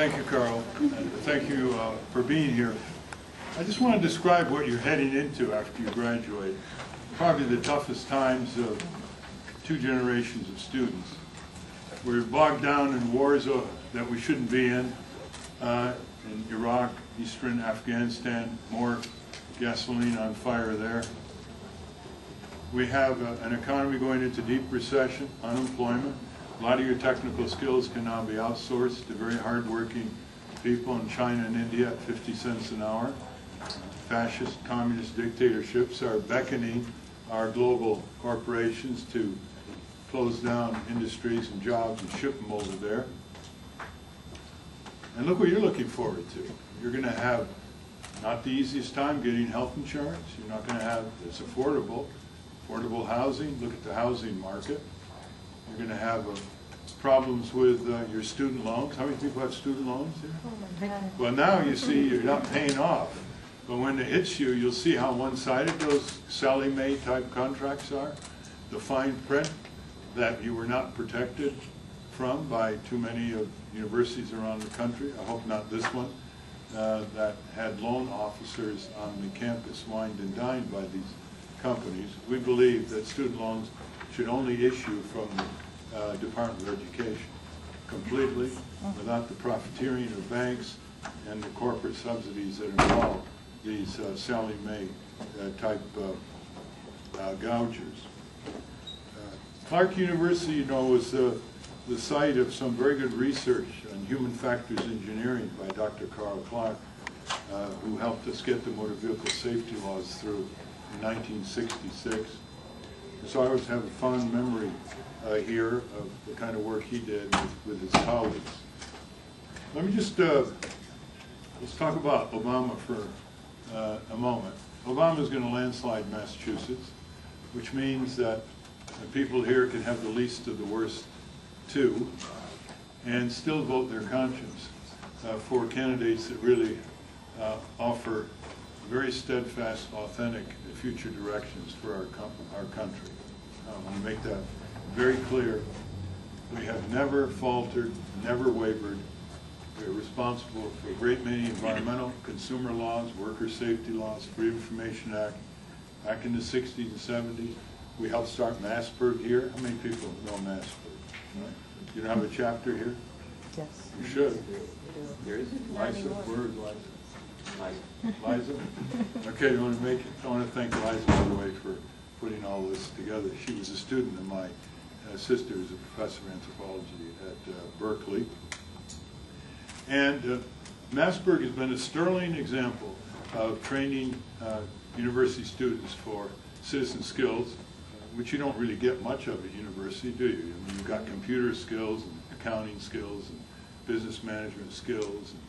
Thank you, Carl, and thank you for being here. I just want to describe what you're heading into after you graduate. Probably the toughest times of two generations of students. We're bogged down in wars that we shouldn't be in Iraq, Eastern Afghanistan, more gasoline on fire there. We have an economy going into deep recession, unemployment. A lot of your technical skills can now be outsourced to very hard-working people in China and India at 50 cents an hour. Fascist, communist dictatorships are beckoning our global corporations to close down industries and jobs and ship them over there. And look what you're looking forward to. You're going to have not the easiest time getting health insurance. You're not going to have, it's affordable housing. Look at the housing market. You're going to have problems with your student loans. How many people have student loans here? Oh my God. Well, now you see you're not paying off. But when it hits you, you'll see how one-sided those Sallie Mae type contracts are. The fine print that you were not protected from by too many of universities around the country. I hope not this one, that had loan officers on the campus wined and dined by these companies. We believe that student loans should only issue from the Department of Education completely, without the profiteering of banks and the corporate subsidies that involve these Sallie Mae type gougers. Clark University, you know, was the site of some very good research on human factors engineering by Dr. Carl Clark, who helped us get the motor vehicle safety laws through in 1966. So I always have a fond memory here of the kind of work he did with his colleagues. Let me just, let's talk about Obama for a moment. Obama is going to landslide Massachusetts, which means that the people here can have the least of the worst too, and still vote their conscience for candidates that really offer very steadfast, authentic future directions for our country. I want to make that very clear. We have never faltered, never wavered. We are responsible for a great many environmental, consumer laws, worker safety laws, Free Information Act. Back in the 60s and 70s, we helped start Massburg here. How many people know Massburg? Right? You don't have a chapter here? Yes. You should. There is. Liza, where is Liza? Liza? Okay, I want to thank Liza, by the way, for putting all this together. She was a student of my sister, who's a professor of anthropology at Berkeley. And Massburg has been a sterling example of training university students for citizen skills, which you don't really get much of at university, do you? I mean, you've got computer skills and accounting skills and business management skills and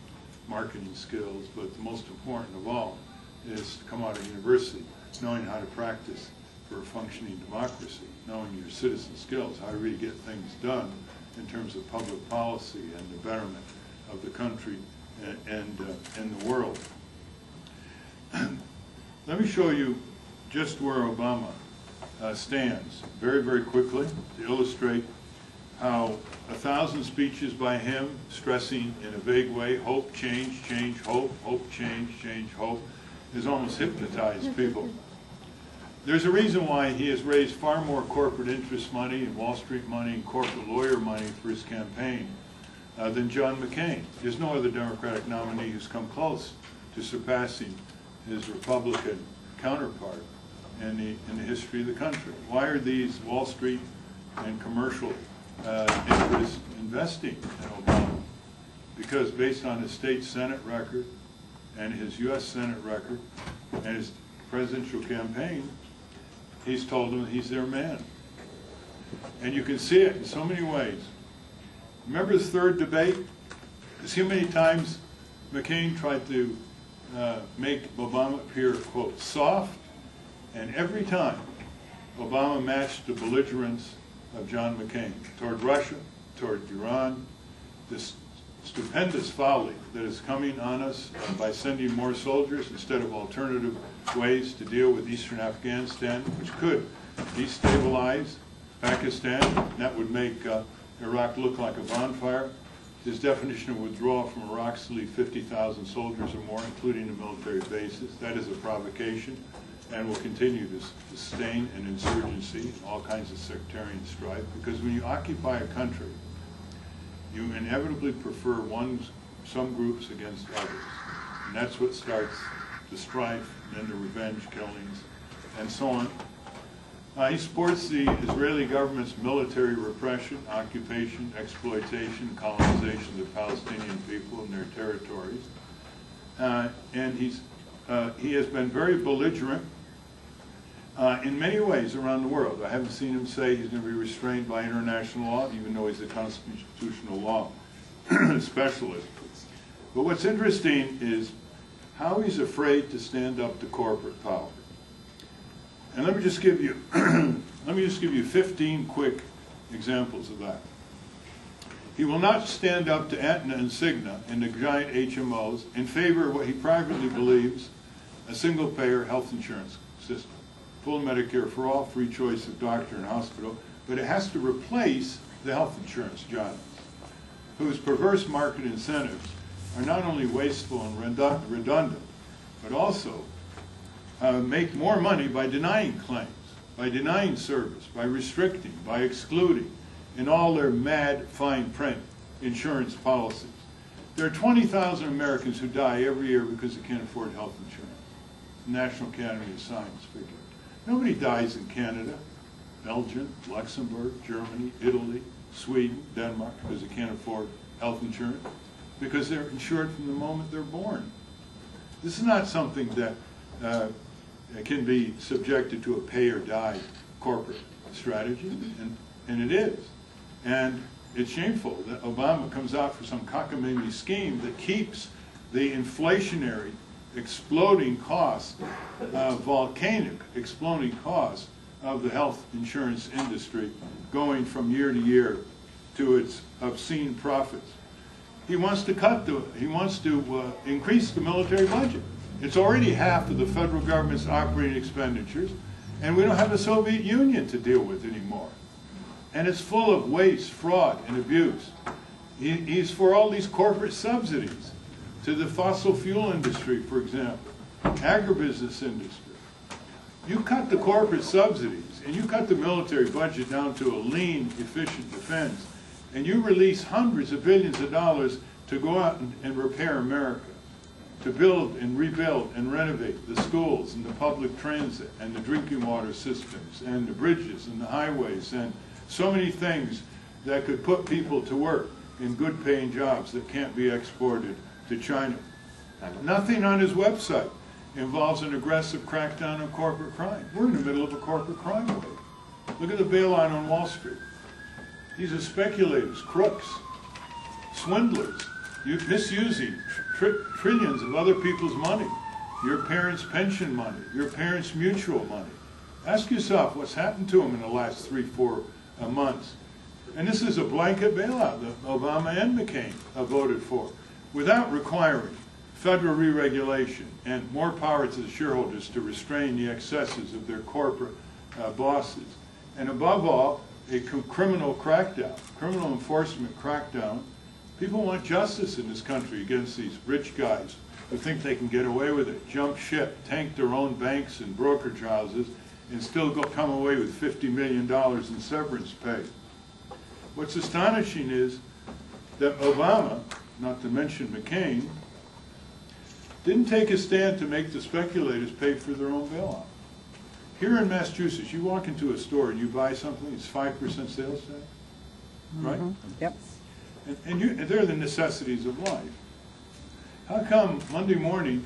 marketing skills, but the most important of all is to come out of university knowing how to practice for a functioning democracy, knowing your citizen skills, how to really get things done in terms of public policy and the betterment of the country and the world. Let me show you just where Obama stands very, very quickly to illustrate how 1,000 speeches by him stressing in a vague way, hope, change, change, hope, hope, change, change, hope, has almost hypnotized people. There's a reason why he has raised far more corporate interest money and Wall Street money and corporate lawyer money for his campaign than John McCain. There's no other Democratic nominee who's come close to surpassing his Republican counterpart in the history of the country. Why are these Wall Street and commercial interests investing in Obama? Because based on his state Senate record and his U.S. Senate record and his presidential campaign, he's told them he's their man. And you can see it in so many ways. Remember his third debate? See how many times McCain tried to make Obama appear, quote, soft? And every time, Obama matched the belligerence of John McCain toward Russia, toward Iran, this stupendous folly that is coming on us by sending more soldiers instead of alternative ways to deal with Eastern Afghanistan, which could destabilize Pakistan. That would make Iraq look like a bonfire. His definition of withdrawal from Iraq is to leave 50,000 soldiers or more, including the military bases. That is a provocation and will continue to sustain an insurgency, all kinds of sectarian strife, because when you occupy a country, you inevitably prefer some groups against others. And that's what starts the strife, and then the revenge killings, and so on. He supports the Israeli government's military repression, occupation, exploitation, colonization of the Palestinian people and their territories. And he has been very belligerent in many ways around the world. I haven't seen him say he's going to be restrained by international law, even though he's a constitutional law specialist. But what's interesting is how he's afraid to stand up to corporate power. And let me just give you 15 quick examples of that. He will not stand up to Aetna and Cigna and the giant HMOs in favor of what he privately believes a single-payer health insurance system. Full Medicare for all, free choice of doctor and hospital, but it has to replace the health insurance giants, whose perverse market incentives are not only wasteful and redundant, but also make more money by denying claims, by denying service, by restricting, by excluding, in all their mad fine print insurance policies. There are 20,000 Americans who die every year because they can't afford health insurance. National Academy of Science figure. Nobody dies in Canada, Belgium, Luxembourg, Germany, Italy, Sweden, Denmark because they can't afford health insurance, because they're insured from the moment they're born. This is not something that can be subjected to a pay-or-die corporate strategy, and it is. And it's shameful that Obama comes out for some cockamamie scheme that keeps the inflationary, exploding costs, volcanic exploding costs of the health insurance industry going from year to year to its obscene profits. He wants to increase the military budget. It's already half of the federal government's operating expenditures, and we don't have the Soviet Union to deal with anymore. And it's full of waste, fraud, and abuse. He's for all these corporate subsidies to the fossil fuel industry, for example, agribusiness industry. You cut the corporate subsidies, and you cut the military budget down to a lean, efficient defense, and you release hundreds of billions of dollars to go out and repair America, to build and rebuild and renovate the schools and the public transit and the drinking water systems and the bridges and the highways and so many things that could put people to work in good paying jobs that can't be exported to China. Nothing on his website involves an aggressive crackdown on corporate crime. We're in the middle of a corporate crime wave. Look at the bailout on Wall Street. These are speculators, crooks, swindlers, misusing trillions of other people's money, your parents' pension money, your parents' mutual money. Ask yourself what's happened to them in the last 3-4 months. And this is a blanket bailout that Obama and McCain voted for, without requiring federal re-regulation and more power to the shareholders to restrain the excesses of their corporate bosses. And above all, a criminal crackdown, criminal enforcement crackdown. People want justice in this country against these rich guys who think they can get away with it, jump ship, tank their own banks and brokerage houses, and still come away with $50 million in severance pay. What's astonishing is that Obama, not to mention McCain, didn't take a stand to make the speculators pay for their own bailout. Here in Massachusetts, you walk into a store and you buy something, it's 5% sales tax, right? Yep. And they're the necessities of life. How come Monday morning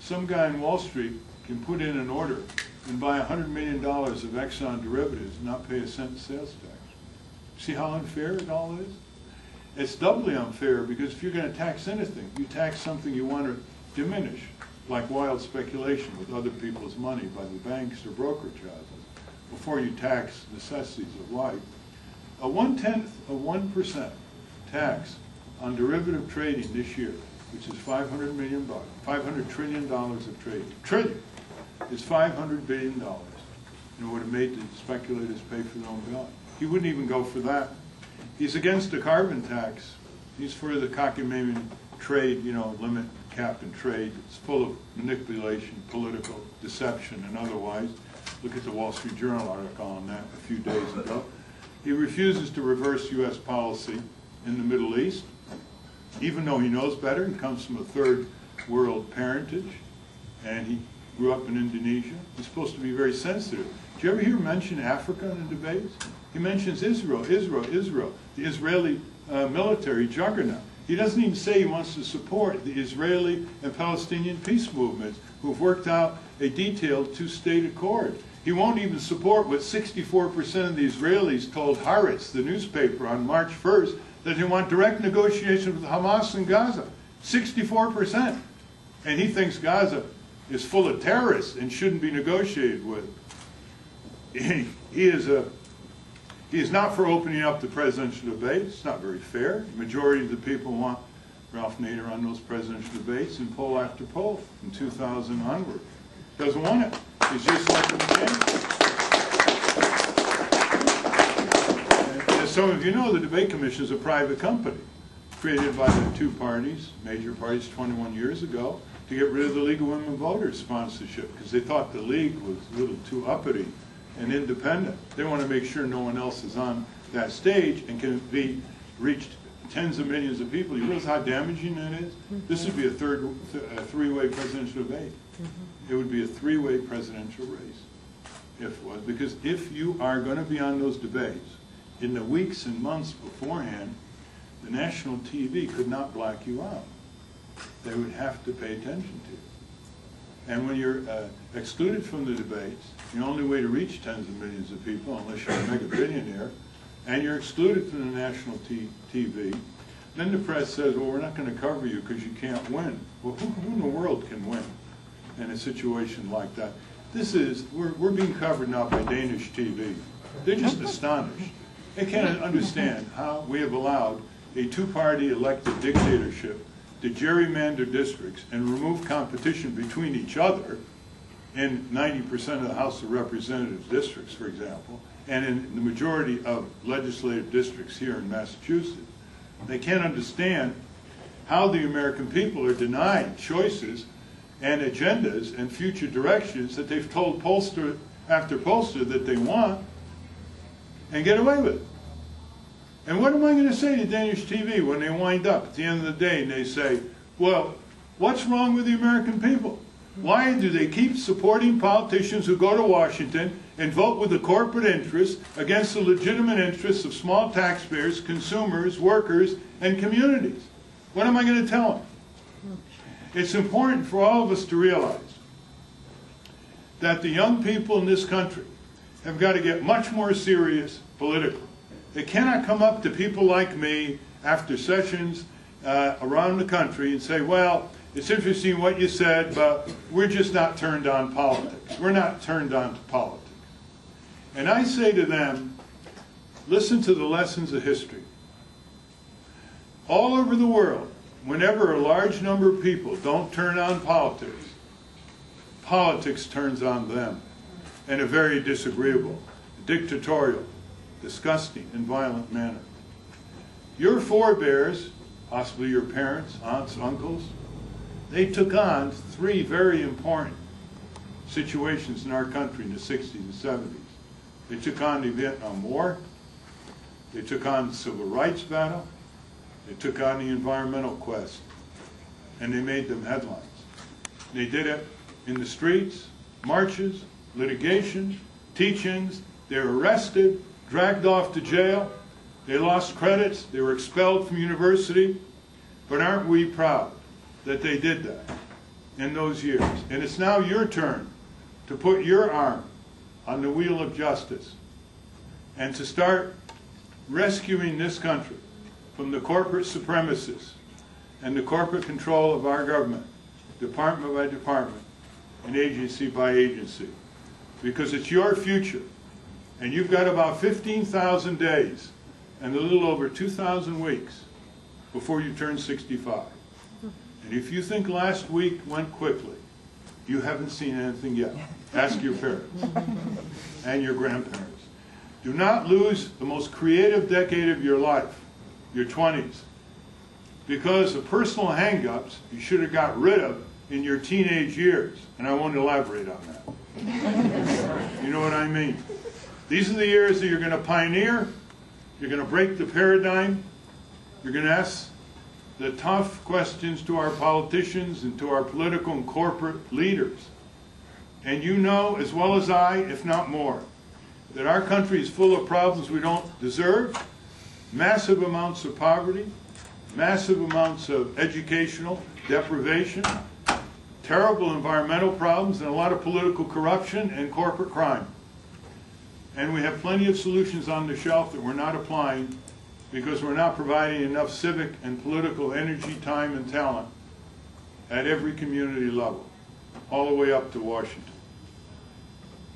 some guy in Wall Street can put in an order and buy $100 million of Exxon derivatives and not pay a cent sales tax? See how unfair it all is? It's doubly unfair because if you're going to tax anything, you tax something you want to diminish, like wild speculation with other people's money by the banks or brokerage houses, before you tax necessities of life. A 1/10 of 1% tax on derivative trading this year, which is $500 trillion of trading. Trillion is $500 billion. And it would have made the speculators pay for their own bailout. He wouldn't even go for that. He's against a carbon tax He's for the cockamamie trade, limit cap and trade. It's full of manipulation, political deception, and otherwise. Look at the Wall Street Journal article on that a few days ago. He refuses to reverse U.S. policy in the Middle East, even though he knows better. He comes from a third world parentage, and he grew up in Indonesia. He's supposed to be very sensitive. Do you ever hear him mention Africa in the debates? He mentions Israel, the Israeli military juggernaut. He doesn't even say he wants to support the Israeli and Palestinian peace movements who've worked out a detailed two-state accord. He won't even support what 64% of the Israelis told Haaretz, the newspaper, on March 1st, that they want direct negotiations with Hamas in Gaza. 64%. And he thinks Gaza is full of terrorists and shouldn't be negotiated with. He is not for opening up the presidential debates. It's not very fair. The majority of the people want Ralph Nader on those presidential debates in poll after poll from 2000 onward. Doesn't want it. He's just like a mechanic. And as some of you know, the Debate Commission is a private company created by the two parties, major parties, 21 years ago, to get rid of the League of Women Voters sponsorship because they thought the League was a little too uppity and independent. They want to make sure no one else is on that stage and can be reached tens of millions of people. You realize how damaging that is? This would be a three-way presidential debate. It would be a three-way presidential race, if it was. Because if you are going to be on those debates, in the weeks and months beforehand, the national TV could not black you out. They would have to pay attention to you. And when you're excluded from the debates, the only way to reach tens of millions of people, unless you're a mega billionaire, and you're excluded from the national TV, then the press says, well, we're not going to cover you because you can't win. Well, who in the world can win in a situation like that? We're being covered now by Danish TV. They're just astonished. They can't understand how we have allowed a two-party elected dictatorship to gerrymander districts and remove competition between each other in 90% of the House of Representatives districts, for example, and in the majority of legislative districts here in Massachusetts. They can't understand how the American people are denied choices and agendas and future directions that they've told pollster after pollster that they want and get away with it. And what am I going to say to Danish TV when they wind up at the end of the day and they say, well, what's wrong with the American people? Why do they keep supporting politicians who go to Washington and vote with the corporate interests against the legitimate interests of small taxpayers, consumers, workers, and communities? What am I going to tell them? It's important for all of us to realize that the young people in this country have got to get much more serious politically. They cannot come up to people like me after sessions around the country and say, well, it's interesting what you said, but we're just not turned on politics. We're not turned on to politics. And I say to them, listen to the lessons of history. All over the world, whenever a large number of people don't turn on politics, politics turns on them in a very disagreeable, dictatorial, disgusting, and violent manner. Your forebears, possibly your parents, aunts, uncles, they took on three very important situations in our country in the 60s and 70s. They took on the Vietnam War, they took on the Civil Rights battle, they took on the environmental quest, and they made them headlines. They did it in the streets, marches, litigation, teach-ins. They were arrested, dragged off to jail, they lost credits, they were expelled from university. But aren't we proud that they did that in those years? And it's now your turn to put your arm on the wheel of justice and to start rescuing this country from the corporate supremacists and the corporate control of our government, department by department and agency by agency. Because it's your future. And you've got about 15,000 days and a little over 2,000 weeks before you turn 65. And if you think last week went quickly, you haven't seen anything yet. Ask your parents and your grandparents. Do not lose the most creative decade of your life, your 20s, because of personal hang-ups you should have got rid of in your teenage years. And I won't elaborate on that. You know what I mean? These are the years that you're going to pioneer, you're going to break the paradigm, you're going to ask the tough questions to our politicians and to our political and corporate leaders. And you know as well as I, if not more, that our country is full of problems we don't deserve, massive amounts of poverty, massive amounts of educational deprivation, terrible environmental problems, and a lot of political corruption and corporate crime. And we have plenty of solutions on the shelf that we're not applying because we're not providing enough civic and political energy, time, and talent at every community level, all the way up to Washington.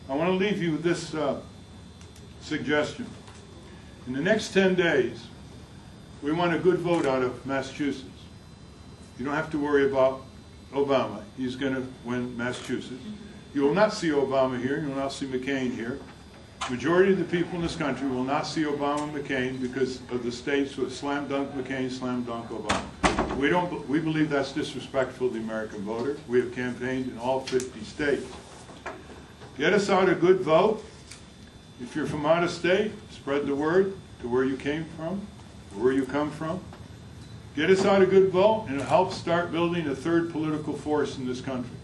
I want to leave you with this suggestion. In the next 10 days, we want a good vote out of Massachusetts. You don't have to worry about Obama. He's going to win Massachusetts. You will not see Obama here. You will not see McCain here. Majority of the people in this country will not see Obama and McCain because of the states with slam dunk McCain, slam dunk Obama. We believe that's disrespectful to the American voter. We have campaigned in all 50 states. Get us out a good vote. If you're from out of state, spread the word to where you came from, where you come from. Get us out a good vote, and it'll help start building a third political force in this country.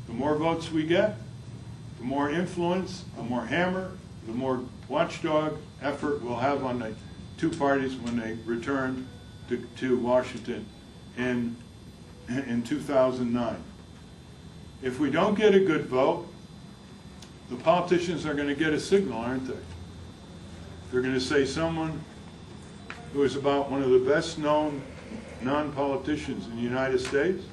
The more votes we get, the more influence, the more hammer, the more watchdog effort we'll have on the two parties when they return to Washington in 2009. If we don't get a good vote, the politicians are going to get a signal, aren't they? They're going to say someone who is about one of the best known non-politicians in the United States,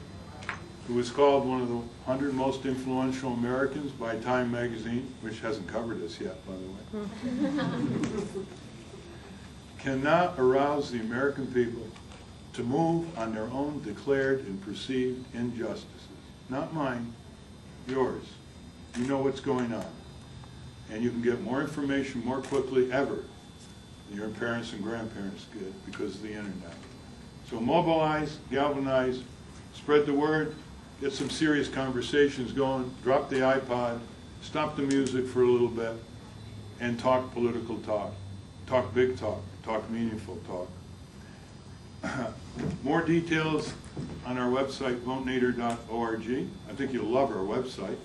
who was called one of the 100 most influential Americans by Time magazine, which hasn't covered us yet, by the way, cannot arouse the American people to move on their own declared and perceived injustices. Not mine, yours. You know what's going on. And you can get more information more quickly ever than your parents and grandparents did because of the internet. So mobilize, galvanize, spread the word, get some serious conversations going, drop the iPod, stop the music for a little bit, and talk political talk. Talk big talk, talk meaningful talk. More details on our website, votenader.org. I think you'll love our website.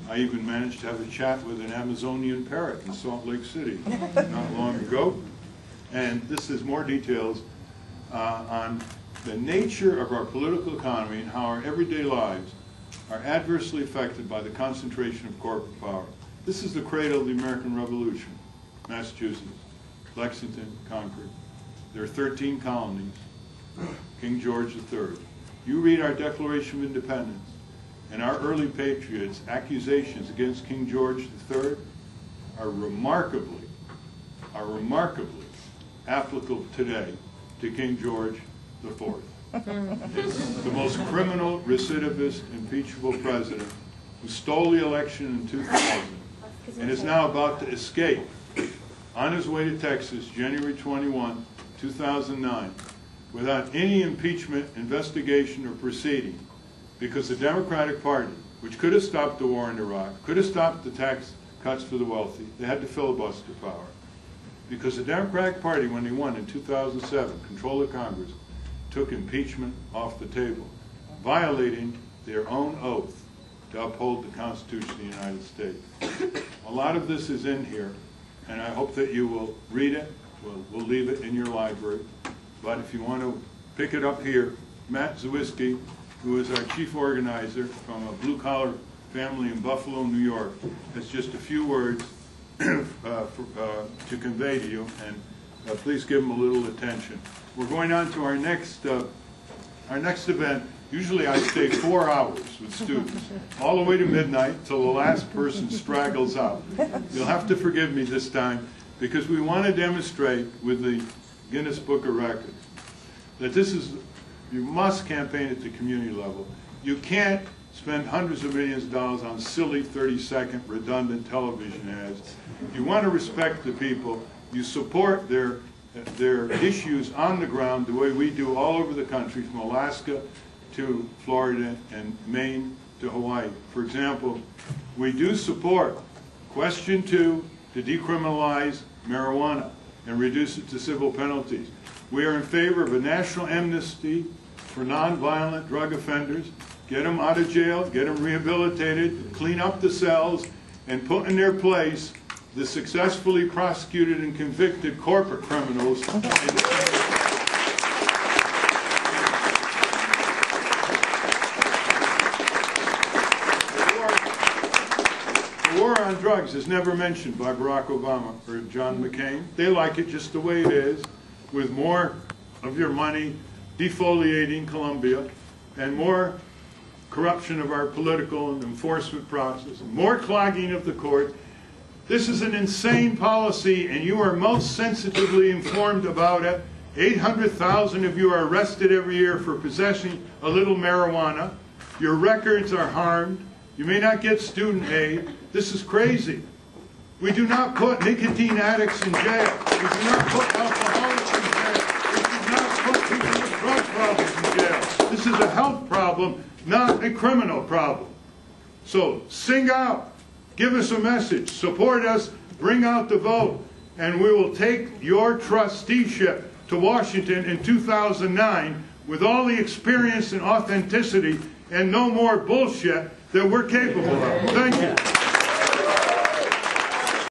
I even managed to have a chat with an Amazonian parrot in Salt Lake City not long ago. And this is more details on the nature of our political economy and how our everyday lives are adversely affected by the concentration of corporate power. This is the cradle of the American Revolution. Massachusetts, Lexington, Concord. There are 13 colonies, King George III. You read our Declaration of Independence and our early patriots' accusations against King George III are remarkably applicable today to King George IV. It's the most criminal, recidivist, impeachable president who stole the election in 2000 and is now about to escape on his way to Texas, January 21, 2009, without any impeachment, investigation, or proceeding, because the Democratic Party, which could have stopped the war in Iraq, could have stopped the tax cuts for the wealthy, they had to filibuster power. Because the Democratic Party, when they won in 2007, control of Congress, took impeachment off the table, violating their own oath to uphold the Constitution of the United States. A lot of this is in here, and I hope that you will read it. We'll leave it in your library. But if you want to pick it up here, Matt Zawiski, who is our chief organizer from a blue-collar family in Buffalo, New York, has just a few words to convey to you, and please give him a little attention. We're going on to our next event. Usually I stay 4 hours with students, all the way to midnight, till the last person straggles out. You'll have to forgive me this time, because we want to demonstrate with the Guinness Book of Records that this is, you must campaign at the community level. You can't spend hundreds of millions of dollars on silly 30-second redundant television ads. You want to respect the people. You support their their issues on the ground the way we do all over the country, from Alaska to Florida and Maine to Hawaii. For example, we do support question 2 to decriminalize marijuana and reduce it to civil penalties. We are in favor of a national amnesty for nonviolent drug offenders. Get them out of jail, get them rehabilitated, clean up the cells, and put in their place the successfully prosecuted and convicted corporate criminals. The war on drugs is never mentioned by Barack Obama or John McCain. They like it just the way it is, with more of your money defoliating Colombia and more corruption of our political and enforcement process, and more clogging of the courts. This is an insane policy, and you are most sensitively informed about it. 800,000 of you are arrested every year for possessing a little marijuana. Your records are harmed. You may not get student aid. This is crazy. We do not put nicotine addicts in jail. We do not put alcoholics in jail. We do not put people with drug problems in jail. This is a health problem, not a criminal problem. So sing out. Give us a message. Support us. Bring out the vote. And we will take your trusteeship to Washington in 2009 with all the experience and authenticity and no more bullshit that we're capable of. Thank you.